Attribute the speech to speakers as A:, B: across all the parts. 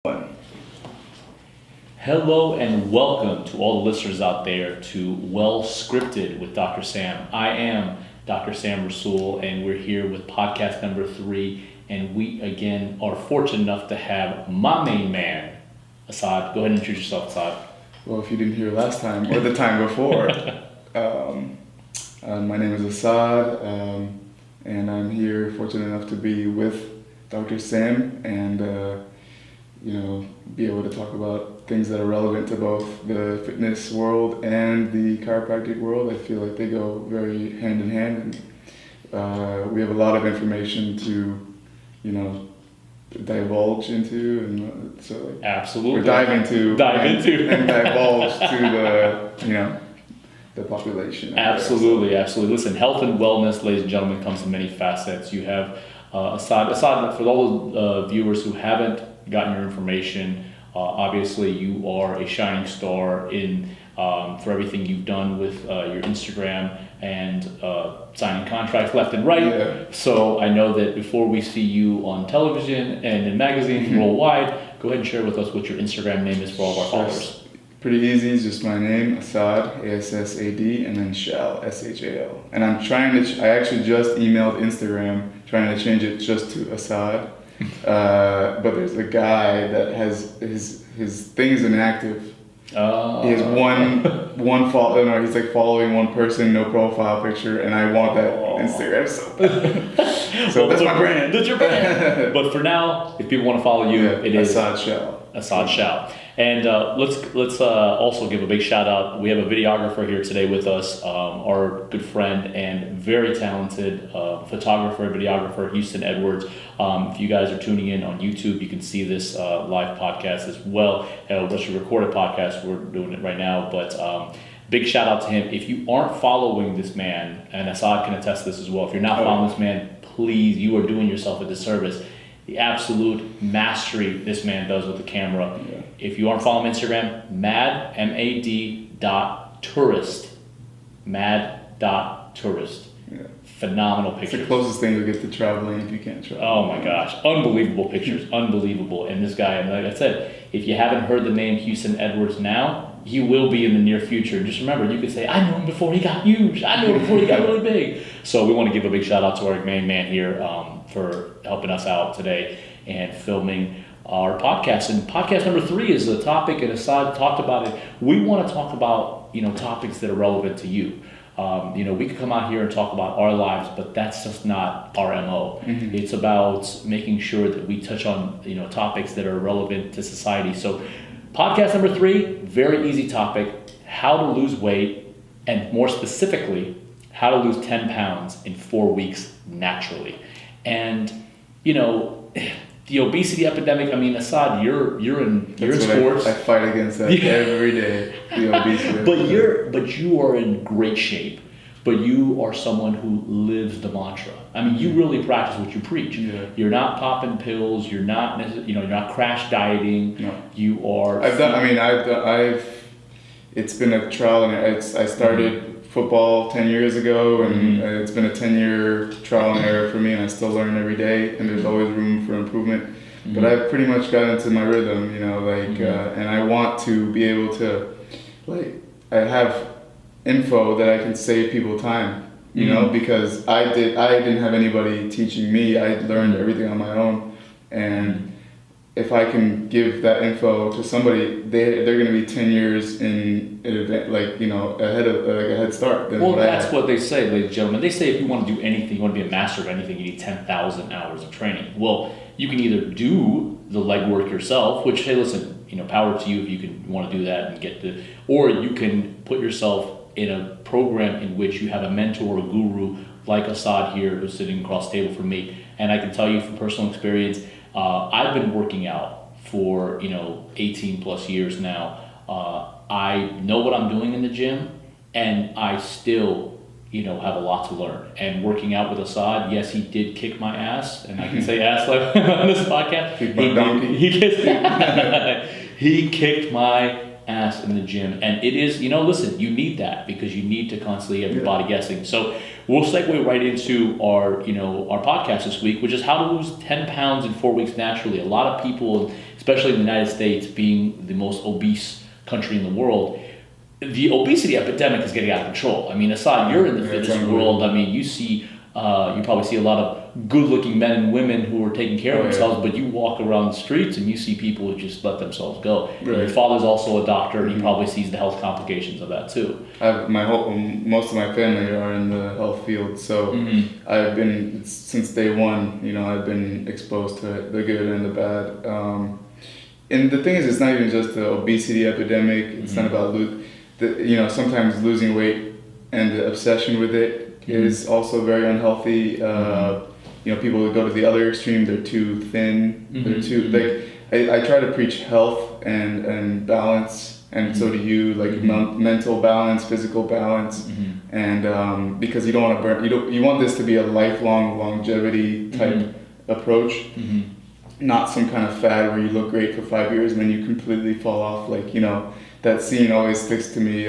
A: One.
B: Hello and welcome to all the listeners out there to Well Scripted with Dr. Sam. I am Dr. Sam Rassoul, and we're here with podcast number 3, and we again are fortunate enough to have my main man, Assad. Go ahead and introduce yourself, Assad.
A: Well, if you didn't hear last time or the time before, my name is Assad, and I'm here fortunate enough to be with Dr. Sam and be able to talk about things that are relevant to both the fitness world and the chiropractic world. I feel like they go very hand in hand, and we have a lot of information to, divulge into, and so
B: Absolutely.
A: we're dive into and divulge to the population.
B: Absolutely. Listen, health and wellness, ladies and gentlemen, comes in many facets. You have Assad, for all the viewers who haven't gotten your information, obviously you are a shining star in for everything you've done with your Instagram and signing contracts left and right.
A: Yeah.
B: So I know that before we see you on television and in magazines worldwide, go ahead and share with us what your Instagram name is for all of our followers.
A: Pretty easy, it's just my name, Assad, Assad, and then Shal, Shal. And I'm trying to, I actually just emailed Instagram trying to change it just to Assad. But there's a guy that has his thing is inactive.
B: Oh.
A: He has one follow. No, he's like following one person, no profile picture, and I want that Instagram so that's my brand.
B: That's your brand. But for now, if people want to follow you, it is
A: Assad Shal.
B: Assad Shal. And let's also give a big shout out. We have a videographer here today with us, our good friend and very talented photographer, videographer, Houston Edwards. If you guys are tuning in on YouTube, you can see this live podcast as well. That's a recorded podcast. We're doing it right now, but big shout out to him. If you aren't following this man, and Assad can attest to this as well, if you're not following this man, please, you are doing yourself a disservice. The absolute mastery this man does with the camera. Yeah. If you aren't following Instagram, mad, mad.tourist. Mad.tourist. Yeah. Phenomenal pictures.
A: It's the closest thing you'll get to traveling if you can't travel.
B: Oh my gosh. Unbelievable pictures. Unbelievable. And this guy, and like I said, if you haven't heard the name Houston Edwards now, he will be in the near future. Just remember, you could say, I knew him before he got huge. I knew him before he got really big. So we want to give a big shout out to our main man here for helping us out today and filming our podcast. And podcast number 3 is the topic, and Assad talked about it. We want to talk about, topics that are relevant to you. We could come out here and talk about our lives, but that's just not our MO. Mm-hmm. It's about making sure that we touch on, topics that are relevant to society. So podcast number 3, very easy topic, how to lose weight, and more specifically, how to lose 10 pounds in 4 weeks naturally. And, the obesity epidemic, Assad, you're in sports.
A: I fight against that every day, the obesity
B: But you are in great shape. But you are someone who lives the mantra. You really practice what you preach. Yeah. You're not popping pills. You're not, you're not crash dieting. No. You are.
A: It's been a trial and I started football 10 years ago, and it's been a 10-year trial and error for me, and I still learn every day, and there's always room for improvement. Mm-hmm. But I've pretty much got into my rhythm, and I want to be able to, I have info that I can save people time, because I didn't have anybody teaching me. I learned everything on my own, and if I can give that info to somebody, they're going to be 10 years in ahead of a head start.
B: Well, that's what they say, ladies and gentlemen. They say if you want to do anything, you want to be a master of anything, you need 10,000 hours of training. Well, you can either do the legwork yourself, which, hey, listen, power to you if you want to do that and or you can put yourself in a program in which you have a mentor or guru like Assad here, who's sitting across the table from me. And I can tell you from personal experience, I've been working out for 18 plus years now. I know what I'm doing in the gym, and I still have a lot to learn. And working out with Assad, yes, he did kick my ass, and I can say ass like on this podcast. He kicked my ass in the gym, and it is, listen, you need that because you need to constantly have your body guessing. So we'll segue right into our, our podcast this week, which is how to lose 10 pounds in 4 weeks naturally. A lot of people, especially in the United States, being the most obese country in the world, the obesity epidemic is getting out of control. I mean, Assad, you're in the fitness world. I mean, you probably see a lot of good-looking men and women who are taking care of themselves, but you walk around the streets and you see people who just let themselves go. Right. Your father's also a doctor, and he probably sees the health complications of that too.
A: Most of my family are in the health field, so I've been, since day one, I've been exposed to it, the good and the bad. And the thing is, it's not even just the obesity epidemic. It's not about sometimes losing weight and the obsession with it is also very unhealthy. People who go to the other extreme, they're too thin. They're too I try to preach health and balance, and so do you, mental balance, physical balance, and because you don't want to burn. You want this to be a lifelong longevity type approach. Not some kind of fad where you look great for 5 years and then you completely fall off. That scene always sticks to me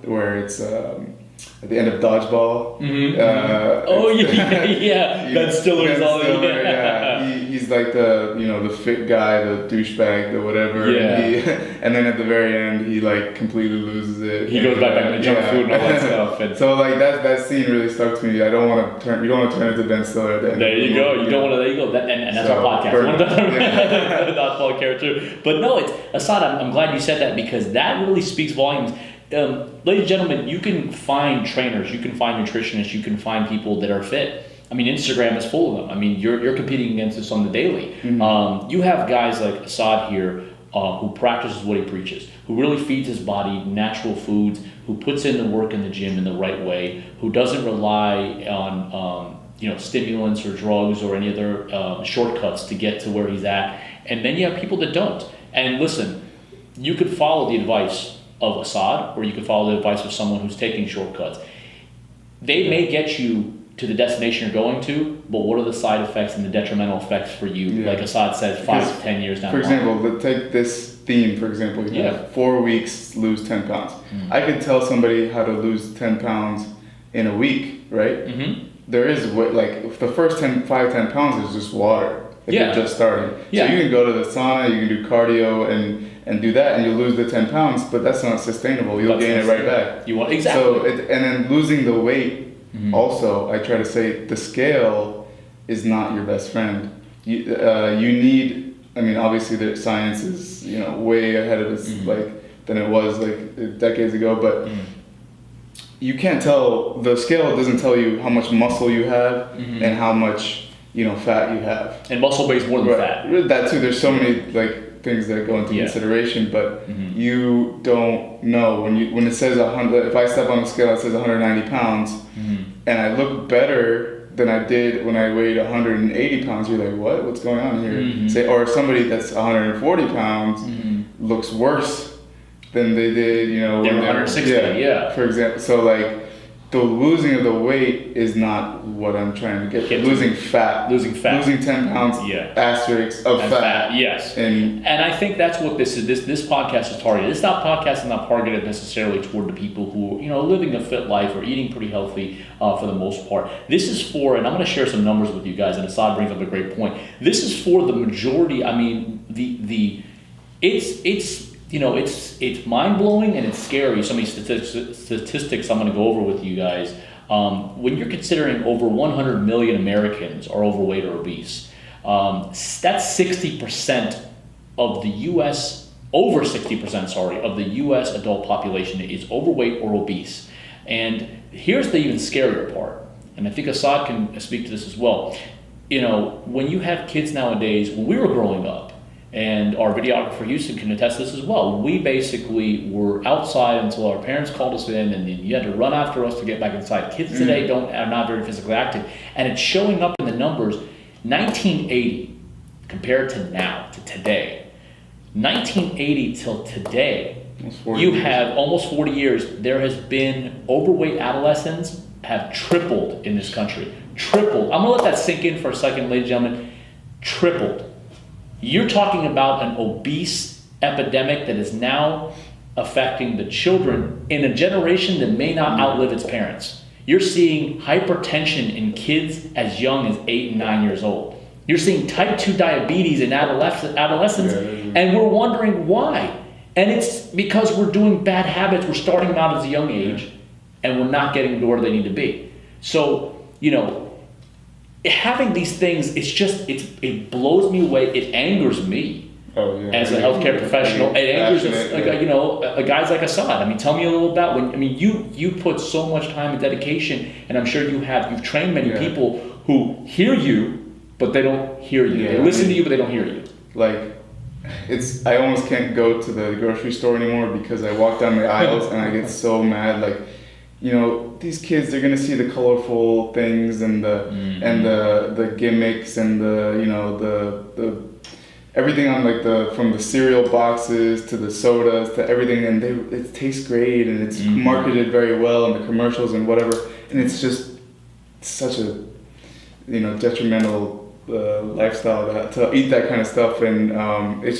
A: where it's at the end of Dodgeball. Ben Stiller's all he's like the fit guy, the douchebag, the whatever. And then at the very end, he completely loses it.
B: He goes back to junk food and all that stuff. And
A: so that scene really stuck to me. I don't want to turn. You don't want to turn into Ben Stiller at the end.
B: There you go. You don't want to. There you go. And that's our podcast. Dodgeball character. But no, it's Assad. I'm glad you said that, because that really speaks volumes. Ladies and gentlemen, you can find trainers, you can find nutritionists, you can find people that are fit. I mean, Instagram is full of them. I mean, you're competing against this on the daily. You have guys like Assad here who practices what he preaches, who really feeds his body natural foods, who puts in the work in the gym in the right way, who doesn't rely on stimulants or drugs or any other shortcuts to get to where he's at. And then you have people that don't. And listen, you could follow the advice of Assad, or you could follow the advice of someone who's taking shortcuts. They may get you to the destination you're going to, but what are the side effects and the detrimental effects for you? Like Assad said, 5 to 10 years down the line.
A: For example, take this theme, for example. You have 4 weeks, lose 10 pounds. I could tell somebody how to lose 10 pounds in a week, right? There is, the first 10 pounds is just water. If you're just starting. So you can go to the sauna, you can do cardio and do that, and you'll lose the 10 pounds, but that's not sustainable. You'll gain it right back.
B: Exactly.
A: So and then losing the weight, also, I try to say the scale is not your best friend. You need, obviously the science is, way ahead of us, than it was decades ago, but you can't tell, the scale doesn't tell you how much muscle you have and how much fat you have.
B: And muscle weighs more than fat.
A: That too. There's so many things that go into consideration, but you don't know when it says 100. If I step on the scale, it says 190 pounds, and I look better than I did when I weighed 180 pounds. You're like, what? What's going on here? Or somebody that's 140 pounds looks worse than they did.
B: They were 160.
A: For example, so the losing of the weight is not what I'm trying to get. Losing fat. Losing 10 pounds. Asterisks of fat.
B: Yes. And I think that's what this is. This podcast is targeted. This podcast is not targeted necessarily toward the people who are living a fit life or eating pretty healthy for the most part. This is for, and I'm going to share some numbers with you guys. And Assad brings up a great point. This is for the majority. I mean, it's mind-blowing and it's scary. So many statistics I'm going to go over with you guys. When you're considering over 100 million Americans are overweight or obese, that's 60% of the U.S., over 60%, of the U.S. adult population is overweight or obese. And here's the even scarier part, and I think Assad can speak to this as well. When you have kids nowadays, when we were growing up, and our videographer Houston can attest this as well. We basically were outside until our parents called us in, and then you had to run after us to get back inside. Kids today are not very physically active, and it's showing up in the numbers. 1980 compared to now, to today. 1980 till today, you have almost 40 years. There has been overweight adolescents have tripled in this country. Tripled. I'm gonna let that sink in for a second, ladies and gentlemen. Tripled. You're talking about an obese epidemic that is now affecting the children in a generation that may not outlive its parents. You're seeing hypertension in kids as young as 8 and 9 years old. You're seeing type 2 diabetes in adolescents, and we're wondering why. And it's because we're doing bad habits. We're starting them out at a young age, and we're not getting to where they need to be. So, having these things, it blows me away. It angers me. As a healthcare professional, it angers guys like Assad. I mean, tell me a little about you put so much time and dedication, and I'm sure you've trained many people who hear you, but they don't hear you. They listen to you, but they don't hear you.
A: I almost can't go to the grocery store anymore because I walk down the aisles and I get so mad. These kids, they're gonna see the colorful things and the gimmicks and the everything on from the cereal boxes to the sodas to everything, and it tastes great and it's marketed very well in the commercials and whatever, and it's just such a detrimental lifestyle to eat that kind of stuff, and it's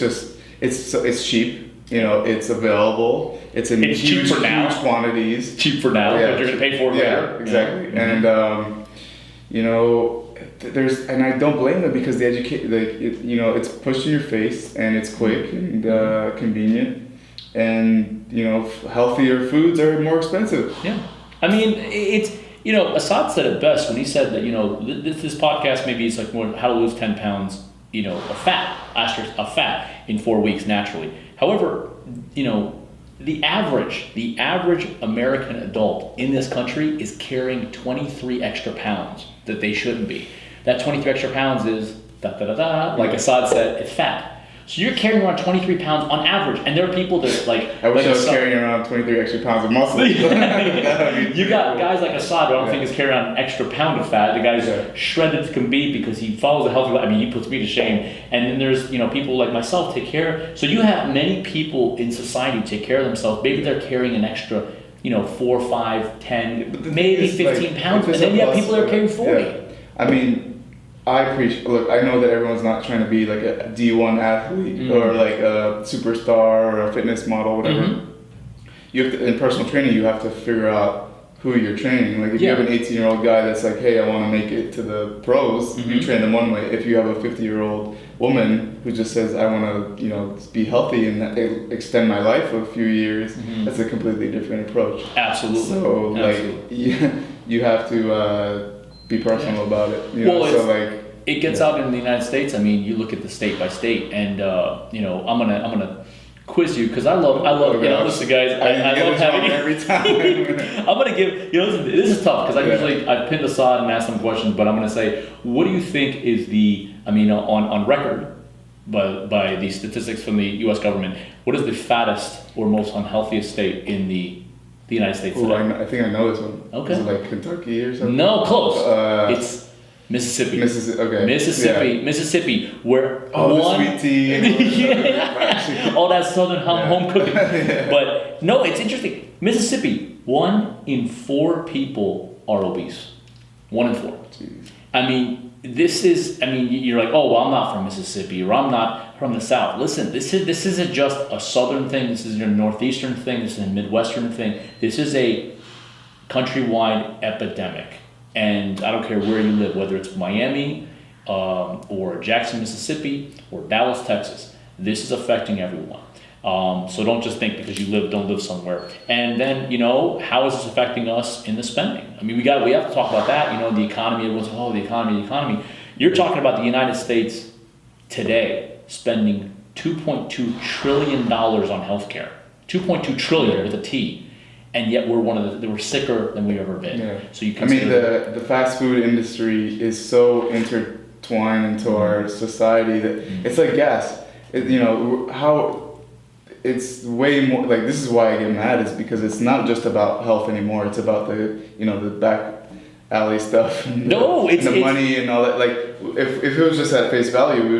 A: cheap. It's available. It's in huge quantities.
B: Cheap for now, but you're gonna pay for it later.
A: Exactly. And and I don't blame them because it's pushed in your face and it's quick and convenient, and healthier foods are more expensive.
B: Yeah, I mean Assad said it best when he said that this podcast maybe is like more how to lose 10 pounds of fat in 4 weeks naturally. However, the average American adult in this country is carrying 23 extra pounds that they shouldn't be. That 23 extra pounds is like Assad said, it's fat. So you're carrying around 23 pounds on average, and there are people that
A: I wish I was carrying around 23 extra pounds of muscle.
B: You got guys like Assad, who I don't think is carrying around an extra pound of fat. The guy's shredded as can be because he follows a healthy life. I mean, he puts me to shame. And then there's people like myself take care. So you have many people in society who take care of themselves. Maybe they're carrying an extra 4, 5, 10, maybe 15 pounds, and then you have people that are carrying 40.
A: Yeah. I mean, I know that everyone's not trying to be like a D1 athlete or like a superstar or a fitness model, whatever. You have to, in personal training, you have to figure out who you're training. Like if you have an 18-year-old guy that's like, hey, I want to make it to the pros, you train them one way. If you have a 50-year-old woman who just says, I want to, be healthy and extend my life a few years, that's a completely different approach.
B: Absolutely.
A: So you have to be personal about it.
B: It gets out in the United States. I mean, you look at the state by state, and I'm gonna quiz you because I love listen, guys, I love having
A: every time.
B: I'm gonna give listen, this is tough because I've pinned Assad and asked some questions, but I'm gonna say, what do you think is on record by the statistics from the U.S. government, what is the fattest or most unhealthiest state in the United States today?
A: I think I know this one.
B: Okay.
A: Is it like Kentucky or something?
B: No, close. It's Mississippi. Mississippi, where
A: the sweet tea.
B: All that southern home cooking. But no, it's interesting. Mississippi, 1 in 4 people are obese. 1 in 4. Jeez. I mean, you're like, oh, well, I'm not from Mississippi, or I'm not from the South. Listen, this isn't just a Southern thing. This isn't a Northeastern thing. This is a Midwestern thing. This is a countrywide epidemic. And I don't care where you live, whether it's Miami or Jackson, Mississippi, or Dallas, Texas. This is affecting everyone. So don't just think because you don't live somewhere. And then, how is this affecting us in the spending? I mean, we have to talk about that. The economy. Everyone's like, oh, the economy. You're talking about the United States today spending $2.2 trillion on healthcare. $2.2 trillion with a T. And yet we're sicker than we've ever been. Yeah. So you
A: the fast food industry is so intertwined into our society that it's like gas. It's way more like, this is why I get mad, is because it's not just about health anymore. It's about the back alley stuff. The money and all that. Like if it was just at face value, we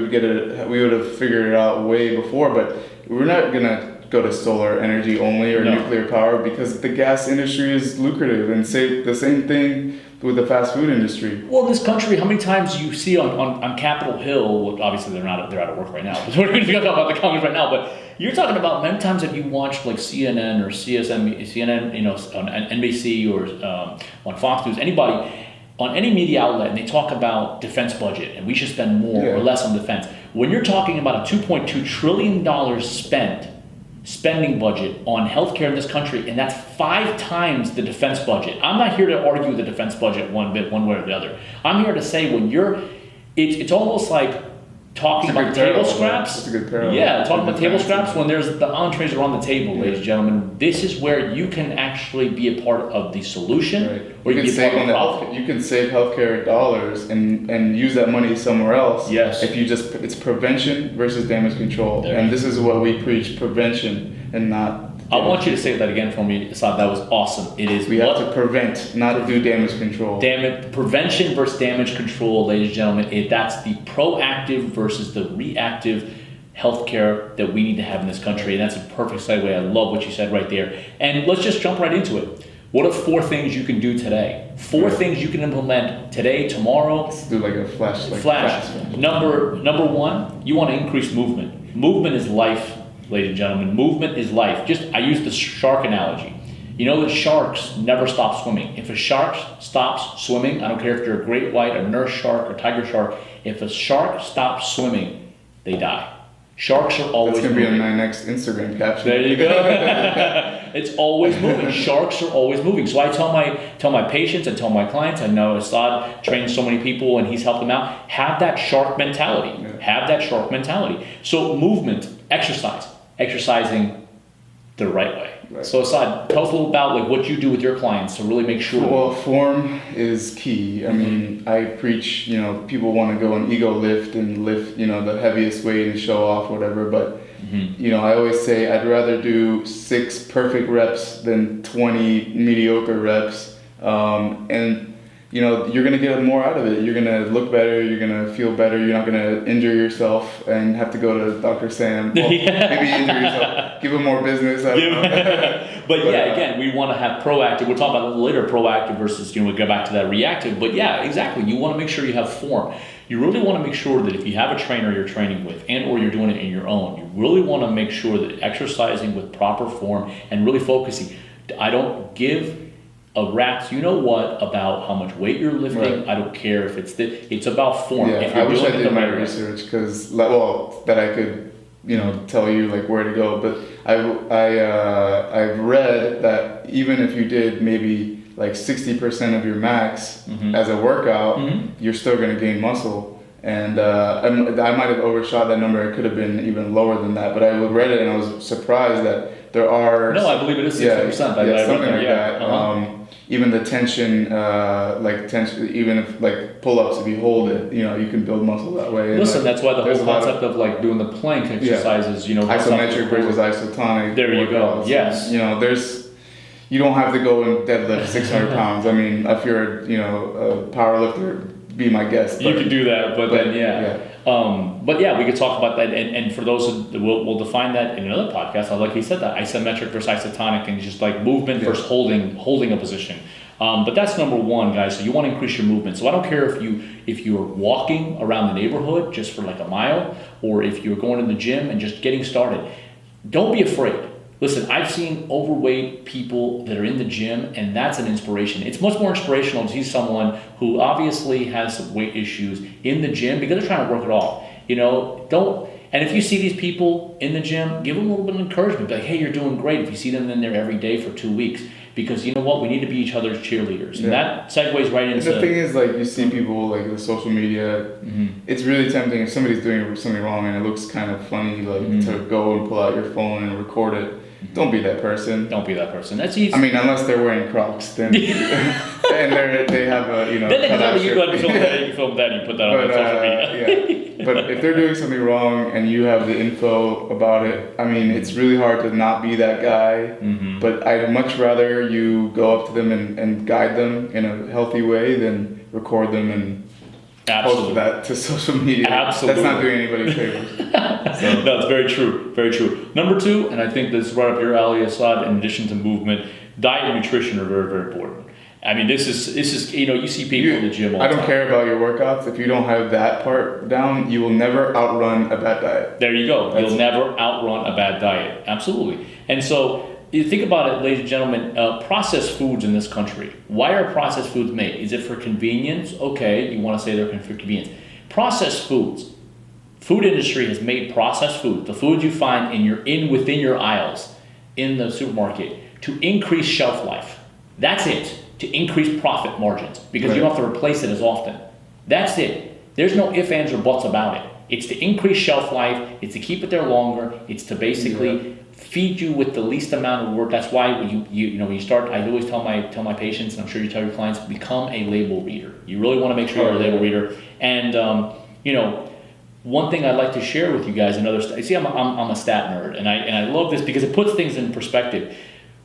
A: would have figured it out way before. But we're not gonna go to solar energy only or nuclear power because the gas industry is lucrative, and say the same thing with the fast food industry.
B: Well, in this country, how many times you see on Capitol Hill? Well, obviously they're out of work right now. But we're going to talk about the Congress right now. But you're talking about many times have you watched like CNN or CNN, on NBC or on Fox News, anybody, on any media outlet and they talk about defense budget and we should spend more or less on defense. When you're talking about a $2.2 trillion spending budget on healthcare in this country, and that's 5 times the defense budget. I'm not here to argue the defense budget one way or the other. I'm here to say it's almost like talking about table scraps.
A: That's a good parallel.
B: Yeah, talking about table scraps when the entrees are on the table, ladies and gentlemen. This is where you can actually be a part of the solution, or you can be a part of the problem.
A: You can save healthcare dollars and use that money somewhere else.
B: Yes.
A: If it's prevention versus damage control, and this is what we preach: prevention and not.
B: I want you to say that again for me, Assad. That was awesome. It is.
A: We have to prevent, not do damage control.
B: Prevention versus damage control, ladies and gentlemen. That's the proactive versus the reactive healthcare that we need to have in this country, and that's a perfect segue. I love what you said right there. And let's just jump right into it. What are 4 things you can do today? 4 things you can implement today, tomorrow.
A: Let's do like a flash.
B: Number 1, you want to increase movement. Movement is life. Ladies and gentlemen, movement is life. I use the shark analogy. You know that sharks never stop swimming. If a shark stops swimming, I don't care if you're a great white, a nurse shark, or tiger shark, if a shark stops swimming, they die. Sharks are always moving.
A: That's going to be on my next Instagram caption.
B: There you go. It's always moving. Sharks are always moving. So I tell my patients, I tell my clients, I know Assad trains so many people and he's helped them out, have that shark mentality.
A: Yeah.
B: Have that shark mentality. So movement, exercising the right way. Right. So Assad, tell us a little about what you do with your clients to really make sure.
A: Well, form is key. I mean, I preach, people want to go and ego lift and lift, the heaviest weight and show off whatever. But, I always say I'd rather do 6 perfect reps than 20 mediocre reps. You're going to get more out of it. You're going to look better. You're going to feel better. You're not going to injure yourself and have to go to Dr. Sam. Well, maybe injure yourself. Give him more business. I don't know.
B: But again, we want to have proactive. We'll talk about that later, proactive versus, we'll go back to that reactive. But yeah, exactly. You want to make sure you have form. You really want to make sure that if you have a trainer you're training with or you're doing it in your own, you really want to make sure that exercising with proper form and really focusing. I don't give a rat's about how much weight you're lifting. Right. I don't care if it's about form.
A: Yeah, I wish I did my research because that I could tell you where to go. But I've read that even if you did maybe 60% of your max as a workout, you're still going to gain muscle. And I might have overshot that number. It could have been even lower than that. But I read it and I was surprised that there are.
B: No, I believe it is 60%.
A: Yeah, something like that. Even the tension, even if pull-ups, if you hold it, you can build muscle that way.
B: Listen, that's why the whole concept of doing the plank exercises,
A: isometric versus isotonic.
B: There you go. Yes.
A: You don't have to go and deadlift 600 pounds. I mean, if you're a power lifter, be my guest.
B: You could do that, but we could talk about that. And for those, we'll define that in another podcast. Like he said, that isometric versus isotonic, and just movement versus holding a position. But that's number 1, guys. So you want to increase your movement. So I don't care if you're walking around the neighborhood just for a mile, or if you're going to the gym and just getting started. Don't be afraid. Listen, I've seen overweight people that are in the gym, and that's an inspiration. It's much more inspirational to see someone who obviously has some weight issues in the gym because they're trying to work it off. And if you see these people in the gym, give them a little bit of encouragement. Be like, hey, you're doing great. If you see them in there every day for 2 weeks, because you know what, we need to be each other's cheerleaders, and that segues right into.
A: The thing is, you see people the social media. It's really tempting if somebody's doing something wrong and it looks kind of funny, to go and pull out your phone and record it. Don't be that person.
B: Don't be that person. That's easy.
A: I mean, unless they're wearing Crocs, then and they have a
B: Then they can tell you go ahead and film that. You can film that and you put that on social media.
A: But if they're doing something wrong and you have the info about it, I mean, it's really hard to not be that guy. But I'd much rather you go up to them and guide them in a healthy way than record them and post that to social media.
B: Absolutely.
A: That's not doing anybody favors. So.
B: No, it's very true. Very true. Number 2, and I think this is right up your alley, Assad, in addition to movement, diet and nutrition are very, very important. I mean, this is you see people in the gym all the time.
A: I don't care about your workouts. If you don't have that part down, you will never outrun a bad diet.
B: There you go. You'll never outrun a bad diet. Absolutely. And so you think about it, ladies and gentlemen, processed foods in this country. Why are processed foods made? Is it for convenience? Okay, you want to say they're for convenience. Processed foods. Food industry has made processed food, the foods you find within your aisles in the supermarket, to increase shelf life. That's it. To increase profit margins, because you don't have to replace it as often. That's it. There's no ifs, ands, or buts about it. It's to increase shelf life. It's to keep it there longer. It's to basically feed you with the least amount of work. That's why when you start, I always tell my patients, and I'm sure you tell your clients, become a label reader. You really want to make sure you're a label reader. And one thing I'd like to share with you guys, see, I'm a stat nerd, and I love this because it puts things in perspective.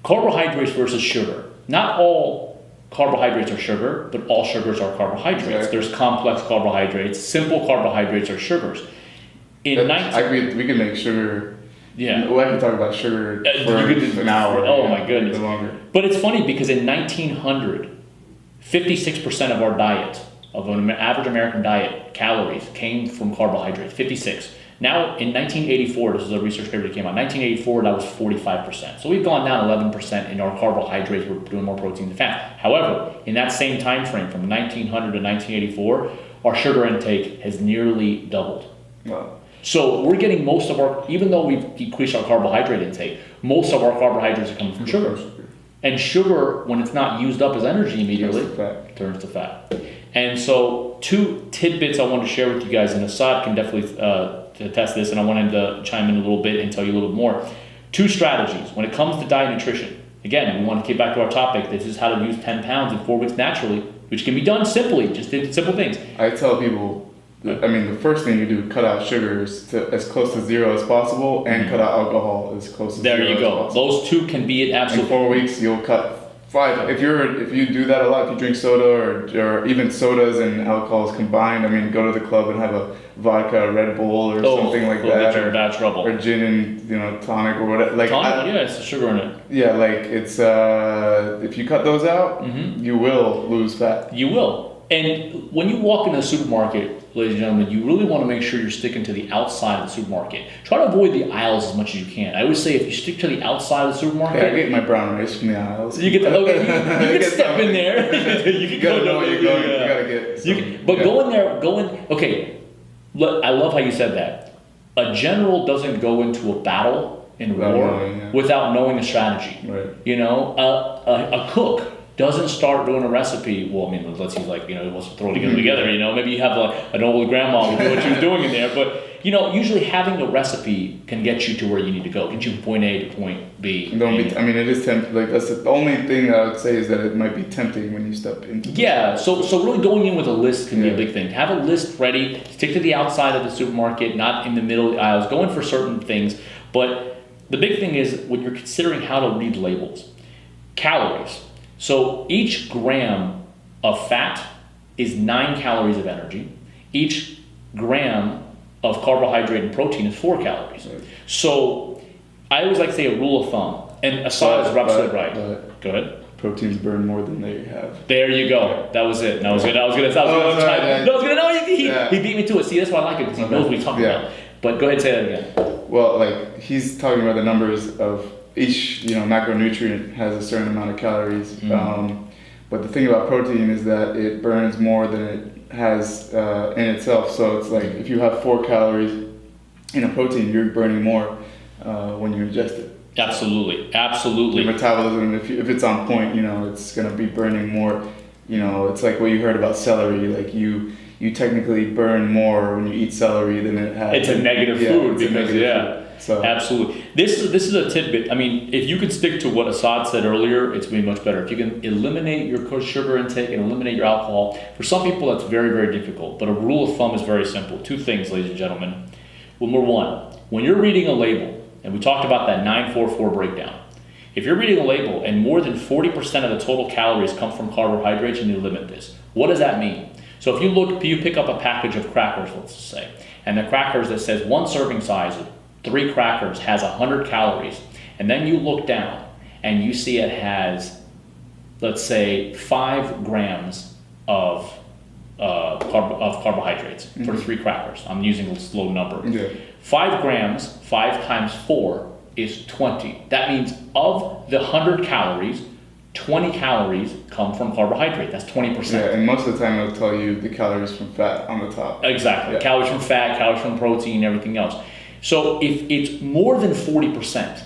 B: Carbohydrates versus sugar. Not all carbohydrates are sugar, but all sugars are carbohydrates. Exactly. There's complex carbohydrates. Simple carbohydrates are sugars. We
A: can make sugar. Yeah. Well, I can talk about sugar for an hour.
B: Oh my goodness.
A: Longer.
B: But it's funny because in 1900, 56% of our diet, of an average American diet, calories came from carbohydrates. 56. Now, in 1984, this is a research paper that came out, 1984, that was 45%. So we've gone down 11% in our carbohydrates. We're doing more protein than fat. However, in that same time frame, from 1900 to 1984, our sugar intake has nearly doubled.
A: Wow.
B: So we're getting most of our, even though we've decreased our carbohydrate intake, most of our carbohydrates are coming from sugar. And sugar, when it's not used up as energy immediately, turns to fat. And so 2 tidbits I wanted to share with you guys, and Assad can definitely to test this, and I wanted to chime in a little bit and tell you a little bit more. 2 strategies when it comes to diet and nutrition. Again, we want to get back to our topic. This is how to lose 10 pounds in 4 weeks naturally, which can be done simply, just simple things.
A: I tell people, the first thing you do, cut out sugars to as close to 0 as possible, and cut out alcohol as close to 0
B: as possible. There you go. Those 2 can be it absolutely.
A: In 4 weeks, you'll cut 5. If you do that a lot, if you drink soda or even sodas and alcohols combined, go to the club and have a vodka, Red Bull, or something like that,
B: or bad trouble,
A: or gin and tonic or whatever.
B: It's the sugar in it.
A: Yeah, it's if you cut those out, you will lose fat.
B: You will. And when you walk into the supermarket, ladies and gentlemen, you really want to make sure you're sticking to the outside of the supermarket. Try to avoid the aisles as much as you can. I always say if you stick to the outside of the supermarket...
A: I get my brown rice from the aisles.
B: You get you can step in there. You
A: gotta know where you're going. You gotta get...
B: Okay, look, I love how you said that. A general doesn't go into a battle in war without knowing a strategy.
A: Right.
B: A cook doesn't start doing a recipe. Well, let's use let's throw it together. Maybe you have an old grandma who knew what she was doing in there. But usually having a recipe can get you to where you need to go, get you from point A to point B.
A: It is tempting. That's the only thing that I would say is that it might be tempting when you step into.
B: Yeah. So really going in with a list can be a big thing. Have a list ready. Stick to the outside of the supermarket, not in the middle of the aisles. Go in for certain things. But the big thing is when you're considering how to read labels, calories. So each gram of fat is 9 calories of energy. Each gram of carbohydrate and protein is 4 calories. Right. So I always like to say a rule of thumb, and Assad is absolutely right. Go ahead.
A: Proteins burn more than they have.
B: There you go. That was it. He beat me to it. See, that's why I like it, because he knows what he's talking about. But go ahead and say that again.
A: Well, he's talking about the numbers of each macronutrient has a certain amount of calories. But the thing about protein is that it burns more than it has in itself. So it's like if you have 4 calories in a protein, you're burning more when you ingest it.
B: Absolutely.
A: Your metabolism, if it's on point, it's going to be burning more. It's like what you heard about celery. Like you technically burn more when you eat celery than it has.
B: It's a negative food food. So. Absolutely. This is a tidbit. If you could stick to what Assad said earlier, it's going to be much better. If you can eliminate your sugar intake and eliminate your alcohol, for some people that's very, very difficult. But a rule of thumb is very simple. 2 things, ladies and gentlemen. Number 1, when you're reading a label, and we talked about that 944 breakdown. If you're reading a label and more than 40% of the total calories come from carbohydrates, you need to limit this. What does that mean? So if you pick up a package of crackers, let's just say, and the crackers that says 1 serving size, 3 crackers has 100 calories, and then you look down and you see it has, let's say, 5 grams of carbohydrates for 3 crackers. I'm using a low number. 5 grams, 5 times 4 is 20. That means of the 100 calories, 20 calories come from carbohydrate. That's 20%.
A: Yeah, and most of the time it'll tell you the calories from fat on the top.
B: Exactly.
A: Yeah.
B: Calories from fat, calories from protein, everything else. So if it's more than 40%,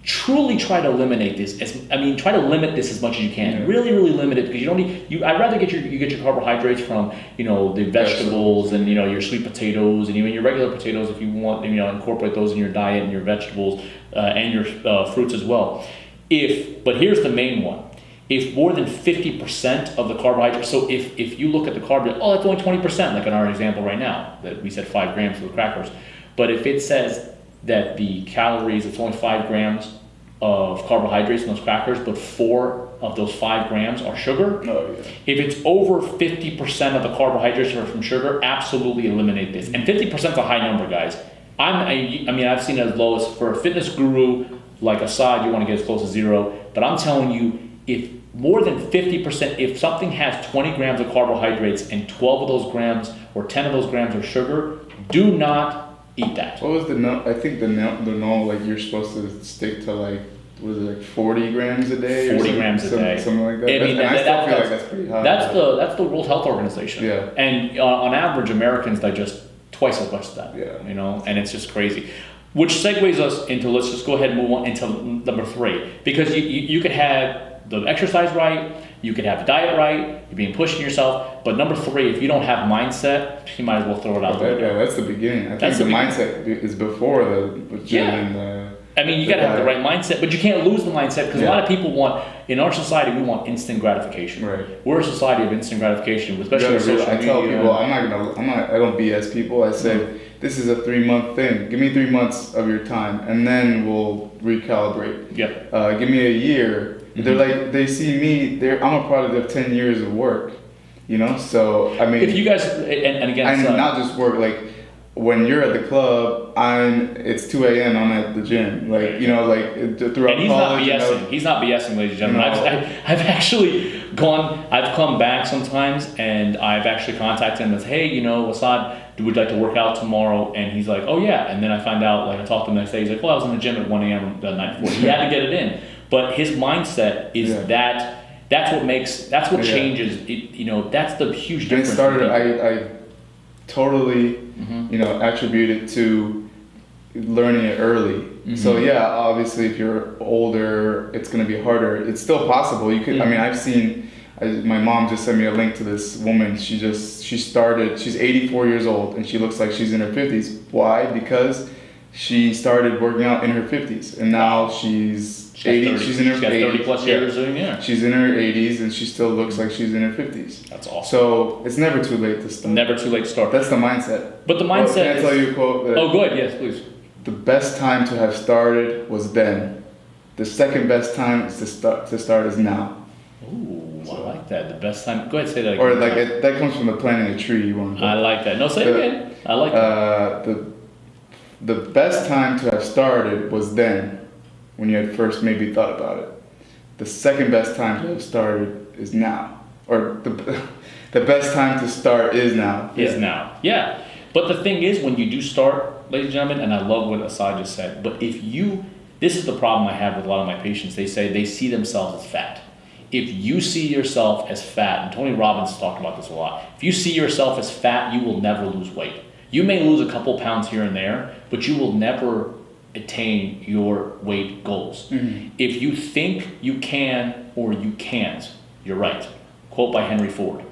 B: truly try to eliminate this. Try to limit this as much as you can.
A: Yeah.
B: Really, really limit it, because you don't need. I'd rather get your carbohydrates from the vegetables and your sweet potatoes and even your regular potatoes if you want. Incorporate those in your diet and your vegetables and your fruits as well. But here's the main one. If more than 50% of the carbohydrates, so if you look at the carb, that's only 20%, like in our example right now that we said 5 grams for the crackers, but if it says that the calories, it's only 5 grams of carbohydrates in those crackers, but 4 of those 5 grams are sugar.
A: Oh, yeah.
B: If it's over 50% of the carbohydrates are from sugar, absolutely eliminate this. And 50% is a high number, guys. I've seen it as low as, for a fitness guru like Assad, you want to get as close to 0. But I'm telling you, if more than 50%, if something has 20 grams of carbohydrates and 12 of those grams or 10 of those grams are sugar, do not eat that.
A: What was I think the normal, like you're supposed to stick to like, was it like 40 grams a day?
B: 40 grams a day.
A: Something like that.
B: I
A: still feel like that's pretty high.
B: That's the World Health Organization.
A: Yeah.
B: And on average, Americans digest twice as much as that.
A: Yeah.
B: And it's just crazy. Which segues us into, let's just go ahead and move on into number 3. Because you could have the exercise right, you could have the diet right, you're being pushing yourself, but number 3, if you don't have mindset, you might as well throw it out there.
A: Yeah, that's the beginning. I think the mindset is before the gym and
B: you gotta have the right mindset, but you can't lose the mindset, because a lot of people in our society, we want instant gratification.
A: Right.
B: We're a society of instant gratification, especially with social media.
A: I tell people, I don't BS people. I say, this is a 3-month thing. Give me 3 months of your time, and then we'll recalibrate.
B: Yep.
A: Give me a year. They're like, they see me. I'm a product of 10 years of work. So
B: if you guys and again,
A: not just work, like when you're at the club, it's 2 a.m. I'm at the gym, throughout
B: and he's
A: college.
B: Not BSing. He's not BSing, ladies and gentlemen.
A: No.
B: I've actually I've come back sometimes, and I've actually contacted him and said, hey, Assad, would you like to work out tomorrow? And he's like, oh yeah. And then I find out, I talked to him the next day. He's like, well, I was in the gym at 1 a.m. the night before. He had to get it in, but his mindset is that's what changes. That's the huge difference.
A: And it started. I totally, attribute it to learning it early. Mm-hmm. So obviously if you're older, it's going to be harder. It's still possible. You could. I've seen. My mom just sent me a link to this woman. She started. She's 84 years old and she looks like she's in her 50s. Why? Because she started working out in her 50s, and now she's 80. She's in her
B: 30 plus years.
A: She's in her 80s and she still looks like she's in her 50s.
B: That's awesome.
A: So it's never too late to start.
B: Never too late to start.
A: That's the mindset.
B: But the mindset.
A: Can I tell you a quote?
B: Go ahead. Yes, please.
A: The best time to have started was then. The second best time is to start is now.
B: Ooh, I like that. The best time. Go ahead, say that again.
A: Or that comes from the planting a tree.
B: I like that. No, say it again. I like that.
A: The best time to have started was then, when you had first maybe thought about it. The second best time to have started is now. Or the best time to start is now.
B: Is now. Yeah. But the thing is, when you do start, ladies and gentlemen, and I love what Assad just said, but this is the problem I have with a lot of my patients. They say they see themselves as fat. If you see yourself as fat, and Tony Robbins talked about this a lot, if you see yourself as fat, you will never lose weight. You may lose a couple pounds here and there, but you will never attain your weight goals. Mm-hmm. If you think you can or you can't, you're right. Quote by Henry Ford.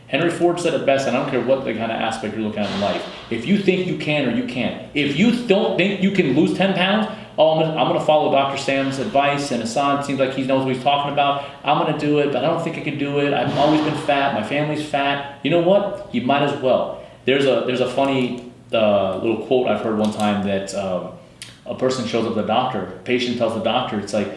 B: Henry Ford said it best, and I don't care what the kind of aspect you're looking at in life. If you think you can or you can't, if you don't think you can lose 10 pounds, I'm going to follow Dr. Sam's advice, and Assad seems like he knows what he's talking about. I'm going to do it, but I don't think I can do it. I've always been fat. My family's fat. You know what? You might as well. There's a funny little quote I've heard one time that a person shows up to the doctor. A patient tells the doctor, it's like,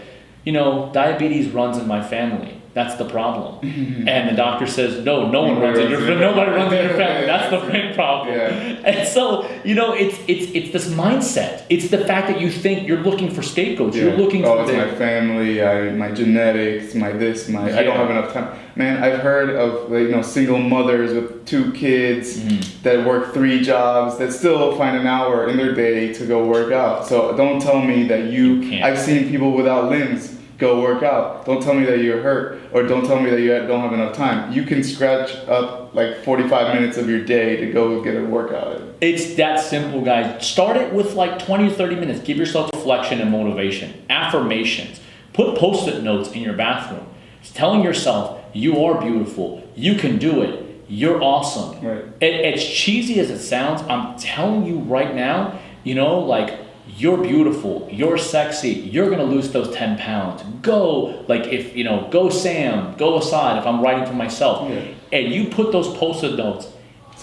B: diabetes runs in my family. That's the problem. And the doctor says, no one runs in your family. Nobody runs in your family. That's the main problem.
A: Yeah.
B: And so, it's this mindset. It's the fact that you think you're looking for scapegoats. You're looking for
A: it's my family, my genetics, I don't have enough time. Man, I've heard of single mothers with 2 kids that work 3 jobs that still find an hour in their day to go work out. So don't tell me that you can't. I've seen people without limbs go work out. Don't tell me that you're hurt, or don't tell me that you don't have enough time. You can scratch up like 45 minutes of your day to go get a workout in.
B: It's that simple, guys. Start it with like 20 to 30 minutes. Give yourself reflection and motivation. Affirmations. Put post-it notes in your bathroom. It's telling yourself, you are beautiful. You can do it. You're awesome.
A: Right.
B: As cheesy as it sounds, I'm telling you right now, you're beautiful, you're sexy, you're gonna lose those 10 pounds. Go, go Sam, go Assad if I'm writing for myself. Yeah. And you put those post-it notes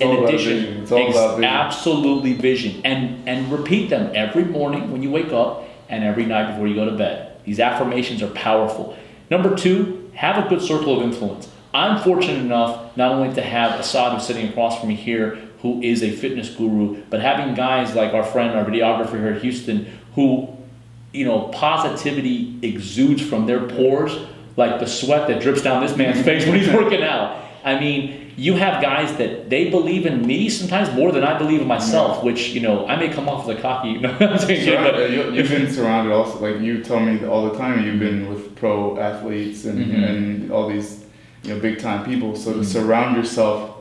B: in addition.
A: It's all about vision.
B: Absolutely vision. And repeat them every morning when you wake up and every night before you go to bed. These affirmations are powerful. Number 2, have a good circle of influence. I'm fortunate enough not only to have Assad, who's sitting across from me here, who is a fitness guru, but having guys like our friend, our videographer here at Houston, who, positivity exudes from their pores, like the sweat that drips down this man's face when he's working out. I mean, you have guys that they believe in me sometimes more than I believe in myself, which, I may come off as a cocky, I'm saying,
A: you've been surrounded also, like you tell me all the time, you've been with pro athletes and all these, big time people. So to surround yourself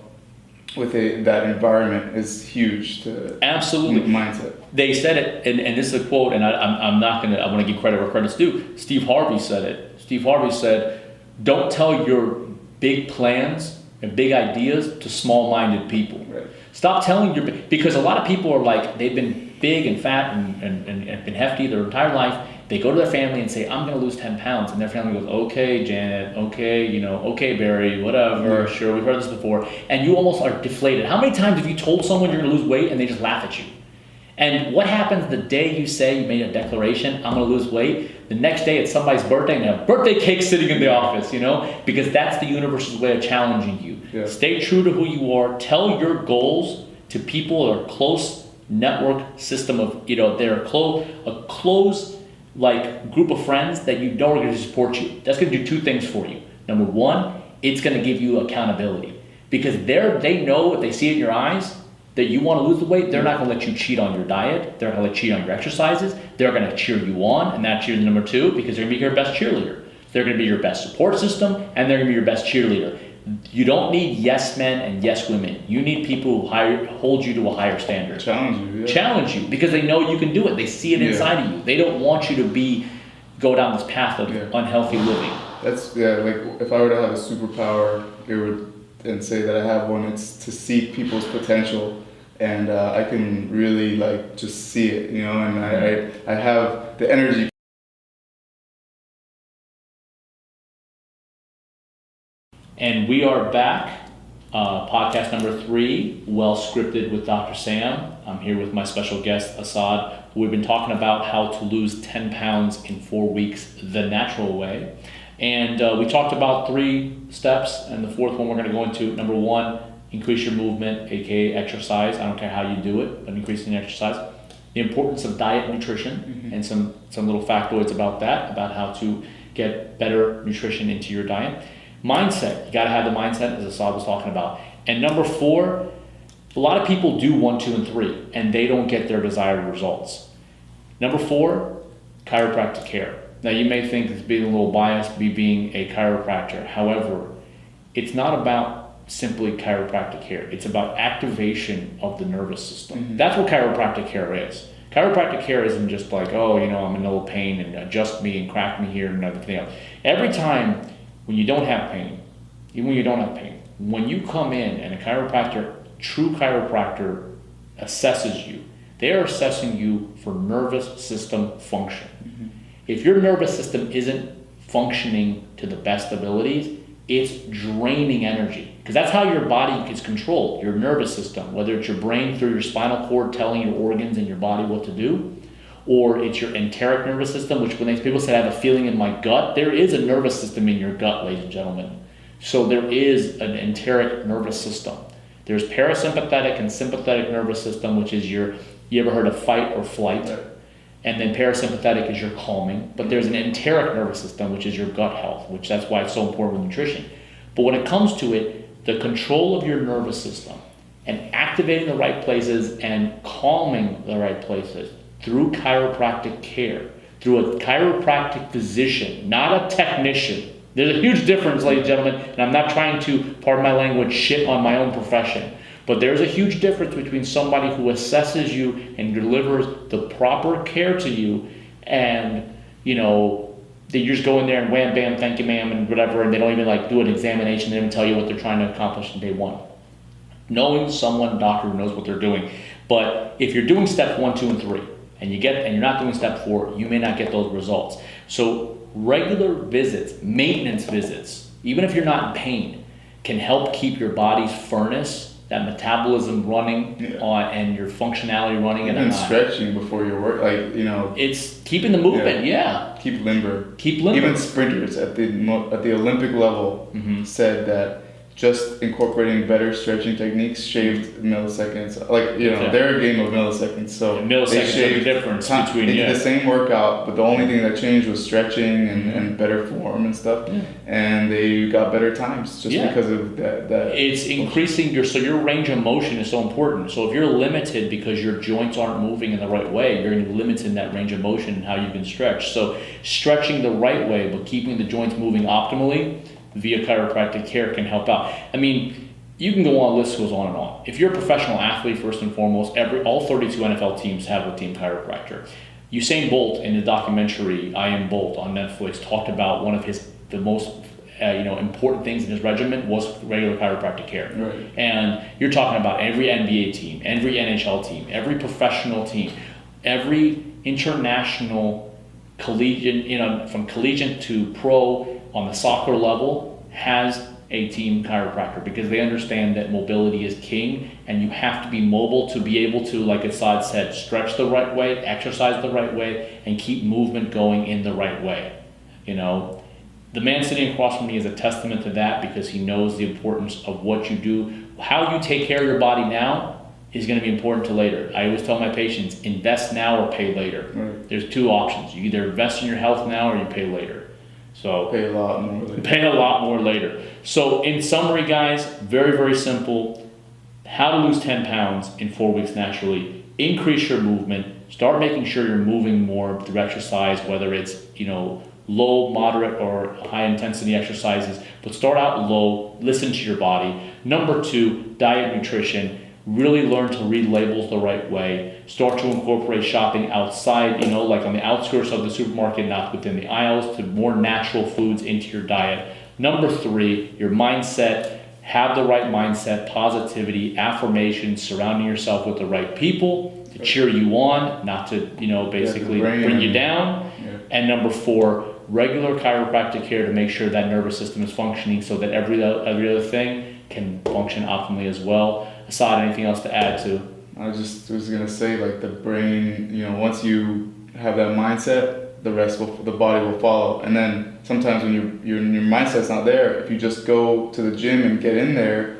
A: with that environment is huge to
B: absolutely
A: mindset.
B: They said it, and this is a quote, and I want to give credit where credit's due. Steve Harvey said it. Steve Harvey said, don't tell your big plans and big ideas to small-minded people.
A: Right.
B: Stop telling because a lot of people are like, they've been big and fat and been hefty their entire life. They go to their family and say, I'm going to lose 10 pounds. And their family goes, okay, Janet, okay, okay, Barry, whatever, sure, we've heard this before. And you almost are deflated. How many times have you told someone you're going to lose weight and they just laugh at you? And what happens the day you say you made a declaration, I'm going to lose weight? The next day it's somebody's birthday and they have birthday cake sitting in the office, because that's the universe's way of challenging you. Yeah. Stay true to who you are. Tell your goals to people that are close network system of, they're a close group of friends that you know are going to support you. That's going to do 2 things for you. Number 1, it's going to give you accountability, because they know if they see it in your eyes that you want to lose the weight, they're not going to let you cheat on your diet. They're going to let you cheat on your exercises. They're going to cheer you on, and that cheers number 2, because they're going to be your best cheerleader. They're going to be your best support system, and they're going to be your best cheerleader. You don't need yes men and yes women. You need people who hold you to a higher standard. Challenge you, because they know you can do it. They see it inside of you. They don't want you to go down this path of unhealthy living.
A: That's like if I were to have a superpower, and say that I have one, it's to see people's potential, and I can really just see it, and I have the energy.
B: And we are back, podcast number 3, Well Scripted with Dr. Sam. I'm here with my special guest, Assad, who we've been talking about how to lose 10 pounds in 4 weeks the natural way. And we talked about 3 steps, and the 4th one we're going to go into. Number 1, increase your movement, aka exercise. I don't care how you do it, but increasing exercise. The importance of diet and nutrition, and some little factoids about that, about how to get better nutrition into your diet. Mindset, you got to have the mindset, as Assad was talking about. And number 4, a lot of people do 1, 2, and 3, and they don't get their desired results. Number 4, chiropractic care. Now you may think it's being a little biased, being a chiropractor. However, it's not about simply chiropractic care. It's about activation of the nervous system. That's what chiropractic care is. Chiropractic care isn't just like, I'm in a little pain and adjust me and crack me here and everything else. Every time when you don't have pain, even when you don't have pain, when you come in and a true chiropractor assesses you, they are assessing you for nervous system function. If your nervous system isn't functioning to the best abilities, it's draining energy. Because that's how your body gets controlled, your nervous system, whether it's your brain through your spinal cord telling your organs and your body what to do, or it's your enteric nervous system, which when people say I have a feeling in my gut, there is a nervous system in your gut, ladies and gentlemen. So there is an enteric nervous system. There's parasympathetic and sympathetic nervous system, which is you ever heard of fight or flight?
A: Right.
B: And then parasympathetic is your calming. But there's an enteric nervous system, which is your gut health, which that's why it's so important with nutrition. But when it comes to it, the control of your nervous system and activating the right places and calming the right places through chiropractic care, through a chiropractic physician, not a technician. There's a huge difference, ladies and gentlemen, and I'm not trying to, pardon my language, shit on my own profession. But there's a huge difference between somebody who assesses you and delivers the proper care to you and, that you just go in there and wham, bam, thank you, ma'am, and whatever, and they don't even do an examination, they don't even tell you what they're trying to accomplish in day one. Knowing someone, doctor who knows what they're doing. But if you're doing step 1, 2, and 3, and you're not doing step 4, you may not get those results. So regular visits, maintenance visits, even if you're not in pain, can help keep your body's furnace, that metabolism running and your functionality running.
A: And stretching before your work,
B: it's keeping the movement,
A: Keep limber.
B: Keep limber.
A: Even sprinters at the Olympic level said that just incorporating better stretching techniques shaved milliseconds. They're a game of milliseconds. So
B: milliseconds are the difference between
A: they did the same workout, but the only thing that changed was stretching and better form and stuff. Yeah. And they got better times just because of that. It's
B: increasing your range of motion is so important. So if you're limited because your joints aren't moving in the right way, you're limited in that range of motion and how you can stretch. So stretching the right way, but keeping the joints moving optimally via chiropractic care can help out. I mean, you can go on, the list goes on and on. If you're a professional athlete, first and foremost, all 32 NFL teams have a team chiropractor. Usain Bolt in the documentary I Am Bolt on Netflix talked about one of the most important things in his regimen was regular chiropractic care.
A: Right.
B: And you're talking about every NBA team, every NHL team, every professional team, every international collegiate, from collegiate to pro on the soccer level has a team chiropractor because they understand that mobility is king and you have to be mobile to be able to, like Assad said, stretch the right way, exercise the right way, and keep movement going in the right way. The man sitting across from me is a testament to that because he knows the importance of what you do. How you take care of your body now is going to be important to later. I always tell my patients, invest now or pay later. Right. There's 2 options. You either invest in your health now or you pay later. So
A: pay a lot more later.
B: Pay a lot more later. So in summary, guys, very, very simple. How to lose 10 pounds in 4 weeks naturally. Increase your movement. Start making sure you're moving more through exercise, whether it's, low, moderate, or high intensity exercises. But start out low. Listen to your body. Number 2, diet, nutrition. Really learn to read labels the right way. Start to incorporate shopping outside, like on the outskirts of the supermarket, not within the aisles, to more natural foods into your diet. Number 3, your mindset. Have the right mindset, positivity, affirmations, surrounding yourself with the right people to cheer you on, not to, basically bring you down. Yeah. And number 4, regular chiropractic care to make sure that nervous system is functioning so that every other thing can function optimally as well. Assad, anything else to add to?
A: I just was gonna say, the brain, once you have that mindset, the body will follow. And then sometimes when your mindset's not there, if you just go to the gym and get in there,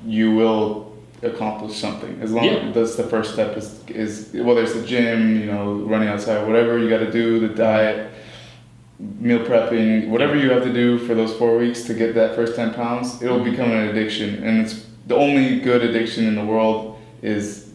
A: you will accomplish something. As long as that's the first step is whether it's the gym, running outside, whatever you got to do, the diet, meal prepping, whatever you have to do for those 4 weeks to get that first 10 pounds, it'll become an addiction. And it's the only good addiction in the world is,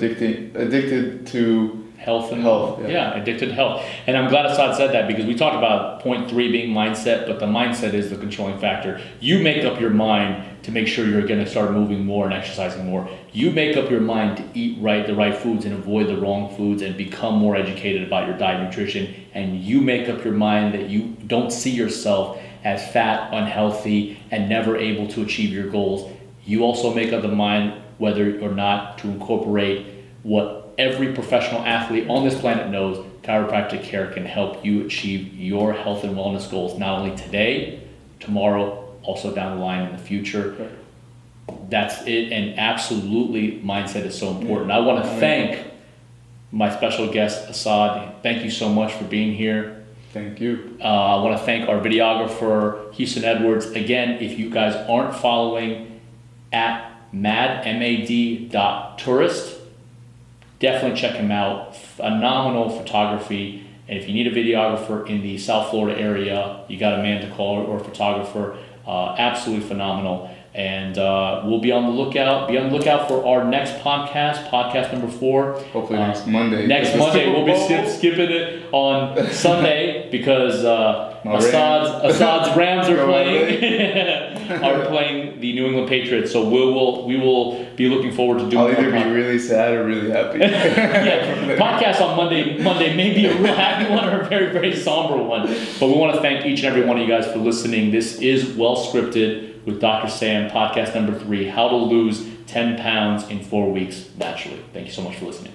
A: addicted to
B: health. Yeah, addicted to health. And I'm glad Assad said that because we talked about point 3 being mindset, but the mindset is the controlling factor. You make up your mind to make sure you're going to start moving more and exercising more. You make up your mind to eat the right foods and avoid the wrong foods and become more educated about your diet and nutrition. And you make up your mind that you don't see yourself as fat, unhealthy, and never able to achieve your goals. You also make up the mind whether or not to incorporate what every professional athlete on this planet knows. Chiropractic care can help you achieve your health and wellness goals, not only today, tomorrow, also down the line in the future. That's it, and absolutely mindset is so important. I want to thank my special guest, Assad. Thank you so much for being here.
A: Thank you.
B: I want to thank our videographer, Houston Edwards. Again, if you guys aren't following at mad.tourist, definitely check him out. Phenomenal photography. And if you need a videographer in the South Florida area, you got a man to call or a photographer. Absolutely phenomenal. And we'll be on the lookout. Be on the lookout for our next podcast number 4.
A: Hopefully next Monday.
B: Next Monday, we'll be skipping it on Sunday because Assad's Rams are playing the New England Patriots. So we will be looking forward to doing.
A: I'll either be really sad or really happy.
B: Yeah, podcast on Monday may be a real happy one or a very, very somber one. But we want to thank each and every one of you guys for listening. This is Well Scripted with Dr. Sam, podcast number 3, How to Lose 10 Pounds in 4 Weeks Naturally. Thank you so much for listening.